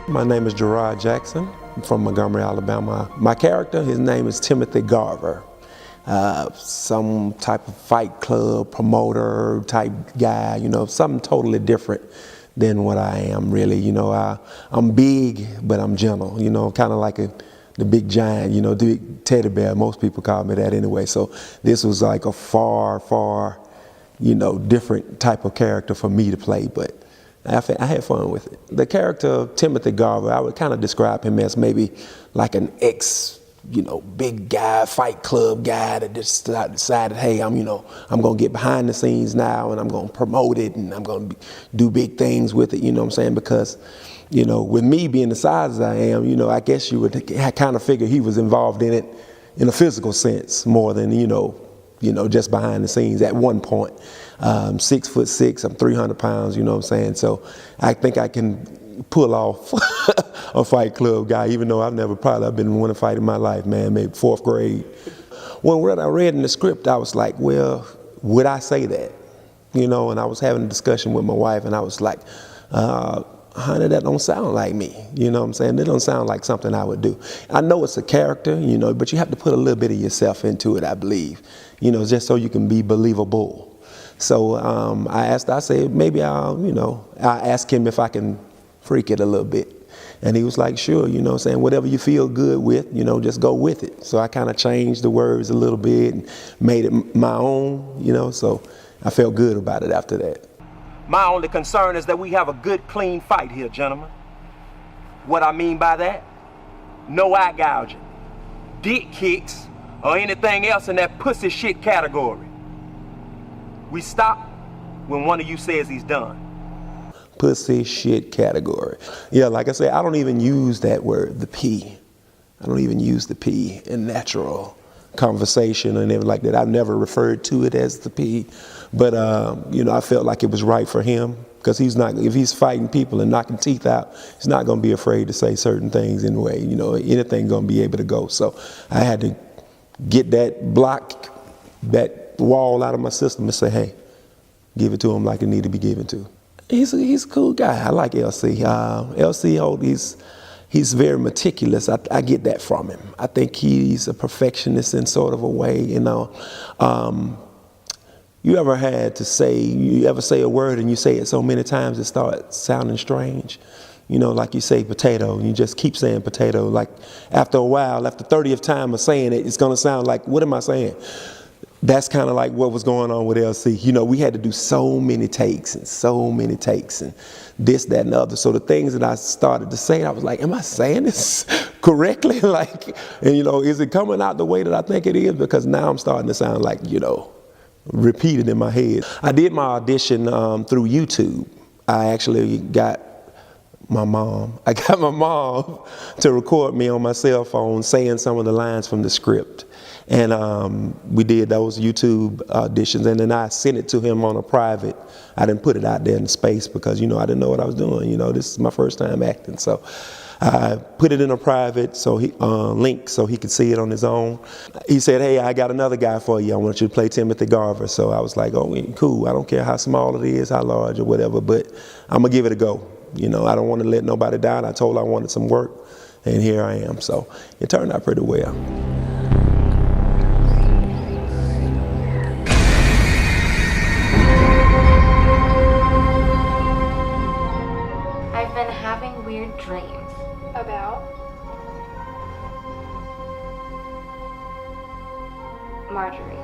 My name is Jahrod Jackson. I'm from Montgomery, Alabama. My character, his name is Timothy Garver. Some type of fight club promoter type guy, you know, something totally different than what I am really. You know, I'm big, but I'm gentle, you know, kind of like the big giant, you know, the big teddy bear. Most people call me that anyway. So this was like a far, you know, different type of character for me to play, but I had fun with it. The character of Timothy Garver, I would kind of describe him as maybe like an you know, big guy, fight club guy that just decided, hey, I'm gonna get behind the scenes now and I'm gonna promote it and I'm gonna do big things with it, you know what I'm saying? Because, you know, with me being the size as I am, you know, I guess you would kind of figure he was involved in it in a physical sense more than, you know, just behind the scenes at one point. 6'6", I'm 300 pounds, you know what I'm saying? So I think I can pull off a fight club guy, even though I've been in one fight in my life, man, maybe 4th grade. When I read in the script, I was like, well, would I say that? You know, and I was having a discussion with my wife and I was like, honey, that don't sound like me. You know what I'm saying? That don't sound like something I would do. I know it's a character, you know, but you have to put a little bit of yourself into it, I believe, you know, just so you can be believable. So I said, maybe I'll ask him if I can freak it a little bit. And he was like, sure, you know what I'm saying? Whatever you feel good with, you know, just go with it. So I kind of changed the words a little bit and made it my own, you know, so I felt good about it after that. My only concern is that we have a good, clean fight here, gentlemen. What I mean by that? No eye gouging, dick kicks, or anything else in that pussy shit category. We stop when one of you says he's done. Pussy shit category. Yeah, like I said, I don't even use that word, the P. I don't even use the P in natural conversation and everything like that. I've never referred to it as the P, but you know, I felt like it was right for him because if he's fighting people and knocking teeth out, he's not going to be afraid to say certain things anyway. You know, anything going to be able to go. So I had to get that wall out of my system and say, hey, give it to him like it need to be given to. He's a cool guy. I like LC. LC Holt, he's very meticulous. I get that from him. I think he's a perfectionist in sort of a way, you know. You ever say a word and you say it so many times it starts sounding strange? You know, like you say potato, and you just keep saying potato. Like after a while, after 30th time of saying it, it's gonna sound like, what am I saying? That's kind of like what was going on with LC. You know, we had to do so many takes and this, that, and the other. So the things that I started to say, I was like, am I saying this correctly? Like, and you know, is it coming out the way that I think it is? Because now I'm starting to sound like, you know, repeated in my head. I did my audition through YouTube. I actually got my mom to record me on my cell phone saying some of the lines from the script. And we did those YouTube auditions, and then I sent it to him on a private. I didn't put it out there in the space because, you know, I didn't know what I was doing. You know, this is my first time acting. So I put it in a private link so he could see it on his own. He said, hey, I got another guy for you. I want you to play Timothy Garver. So I was like, oh, cool. I don't care how small it is, how large or whatever, but I'm going to give it a go. You know, I don't want to let nobody down. I told her I wanted some work, and here I am. So it turned out pretty well. I've been having weird dreams. About? Marjorie.